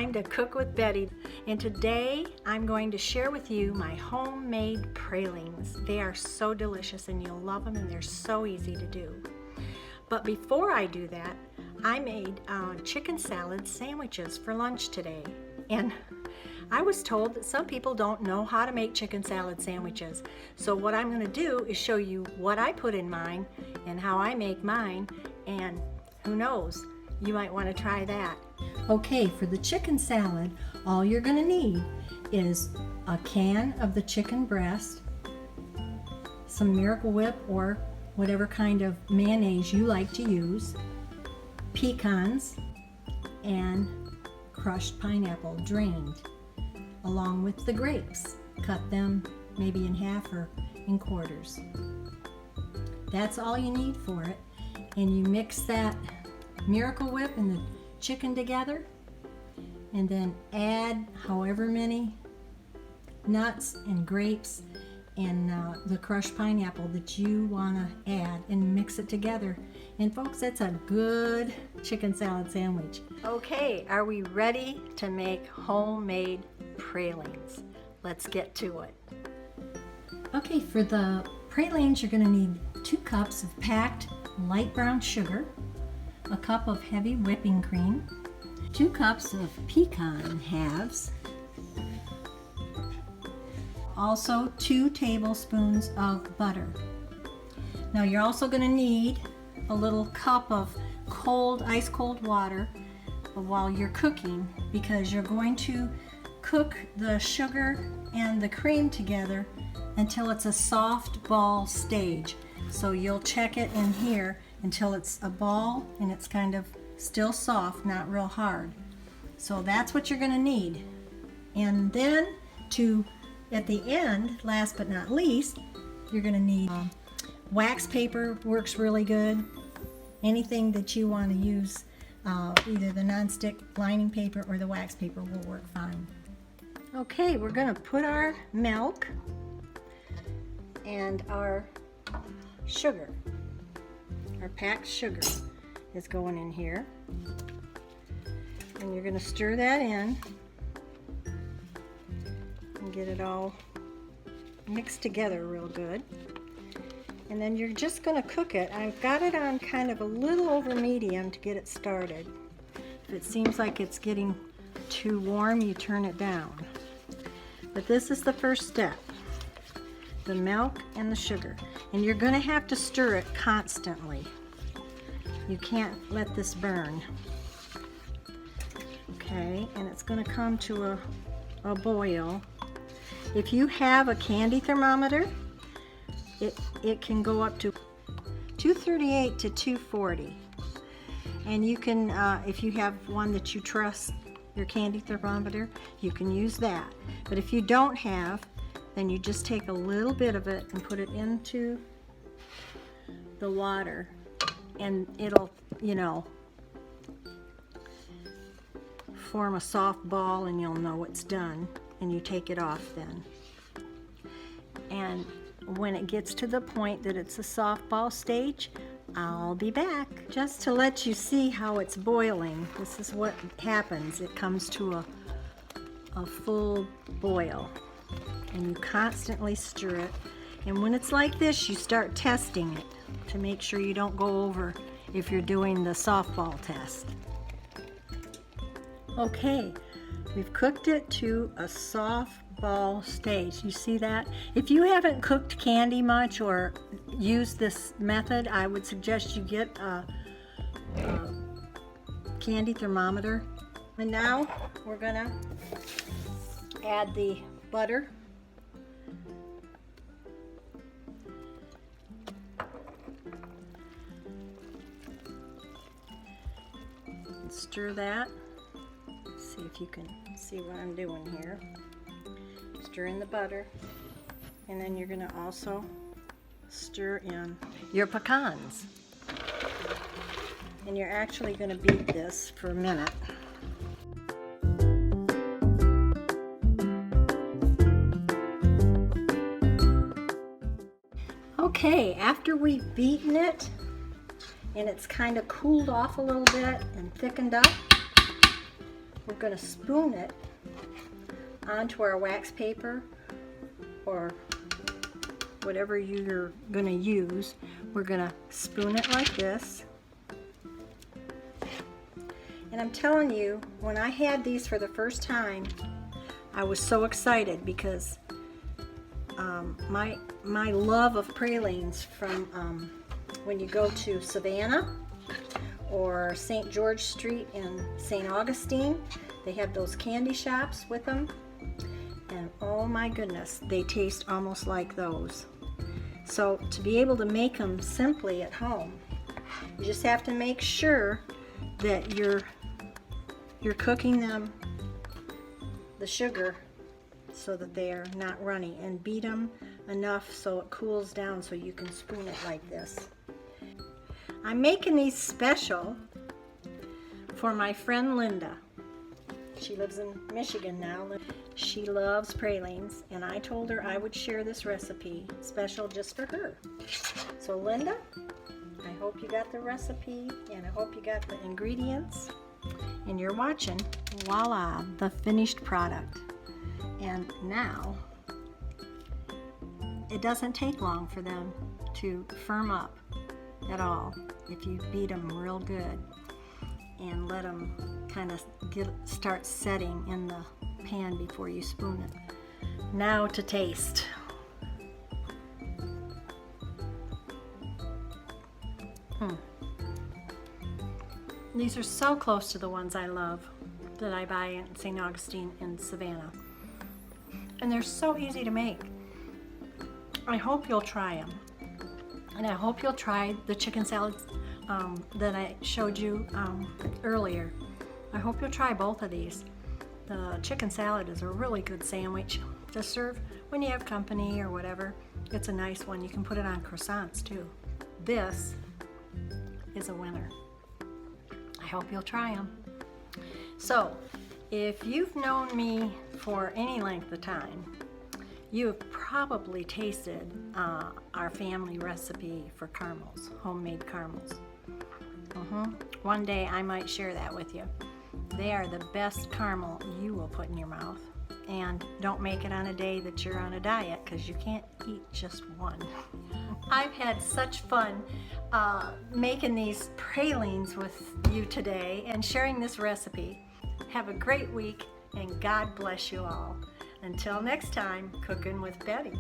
time to cook with Betty, and today I'm going to share with you my homemade pralines. They are so delicious and you'll love them, and they're so easy to do. But before I do that, I made chicken salad sandwiches for lunch today, and I was told that some people don't know how to make chicken salad sandwiches. So what I'm going to do is show you what I put in mine and how I make mine, and who knows, you might want to try that. Okay, for the chicken salad, all you're going to need is a can of the chicken breast, some Miracle Whip or whatever kind of mayonnaise you like to use, pecans, and crushed pineapple drained, along with the grapes. Cut them maybe in half or in quarters. That's all you need for it. And you mix that Miracle Whip and the chicken together, and then add however many nuts and grapes and the crushed pineapple that you want to add, and mix it together. And folks, that's a good chicken salad sandwich. Okay, are we ready to make homemade pralines? Let's get to it. Okay, for the pralines, you're going to need 2 cups of packed light brown sugar, a cup of heavy whipping cream, 2 cups of pecan halves, also 2 tablespoons of butter. Now you're also going to need a little cup of ice cold water while you're cooking, because you're going to cook the sugar and the cream together until it's a soft ball stage. So you'll check it in here until it's a ball and it's kind of still soft, not real hard. So that's what you're going to need. And then at the end, last but not least, you're going to need wax paper. Works really good. Anything that you want to use, either the nonstick lining paper or the wax paper will work fine. Okay, we're going to put our milk and our sugar. Our packed sugar is going in here, and you're going to stir that in and get it all mixed together real good. And then you're just going to cook it. I've got it on kind of a little over medium to get it started. If it seems like it's getting too warm, you turn it down. But this is the first step, the milk and the sugar. And you're going to have to stir it constantly. You can't let this burn. Okay, and it's going to come to a boil. If you have a candy thermometer, it can go up to 238 to 240. And you can, if you have one that you trust, your candy thermometer, you can use that. But if you don't have, then you just take a little bit of it and put it into the water, and it'll, form a soft ball, and you'll know it's done, and you take it off then. And when it gets to the point that it's a soft ball stage, I'll be back just to let you see how it's boiling. This is what happens. It comes to a full boil, and you constantly stir it. And when it's like this, you start testing it to make sure you don't go over if you're doing the softball test. Okay, we've cooked it to a soft ball stage. You see that? If you haven't cooked candy much or used this method, I would suggest you get a candy thermometer. And now we're gonna add the butter. Stir that. See if you can see what I'm doing here. Stir in the butter, and then you're going to also stir in your pecans. And you're actually going to beat this for a minute. Okay, after we've beaten it and it's kind of cooled off a little bit and thickened up, we're going to spoon it onto our wax paper or whatever you're going to use. We're going to spoon it like this. And I'm telling you, when I had these for the first time, I was so excited because my love of pralines from when you go to Savannah or St. George Street in St. Augustine, they have those candy shops with them. And oh my goodness, they taste almost like those. So to be able to make them simply at home, you just have to make sure that you're cooking them, the sugar, so that they are not runny, and beat them enough so it cools down so you can spoon it like this. I'm making these special for my friend Linda. She lives in Michigan now. She loves pralines, and I told her I would share this recipe special just for her. So Linda, I hope you got the recipe, and I hope you got the ingredients, and you're watching, voila, the finished product. And now, it doesn't take long for them to firm up at all if you beat them real good and let them kind of start setting in the pan before you spoon it. Now to taste. These are so close to the ones I love that I buy in St. Augustine in Savannah. And they're so easy to make. I hope you'll try them. And I hope you'll try the chicken salad that I showed you earlier. I hope you'll try both of these. The chicken salad is a really good sandwich to serve when you have company or whatever. It's a nice one. You can put it on croissants too. This is a winner. I hope you'll try them. So, if you've known me for any length of time, you have probably tasted our family recipe for caramels, homemade caramels. One day I might share that with you. They are the best caramel you will put in your mouth. And don't make it on a day that you're on a diet, because you can't eat just one. I've had such fun making these pralines with you today and sharing this recipe. Have a great week, and God bless you all. Until next time, Cooking with Betty.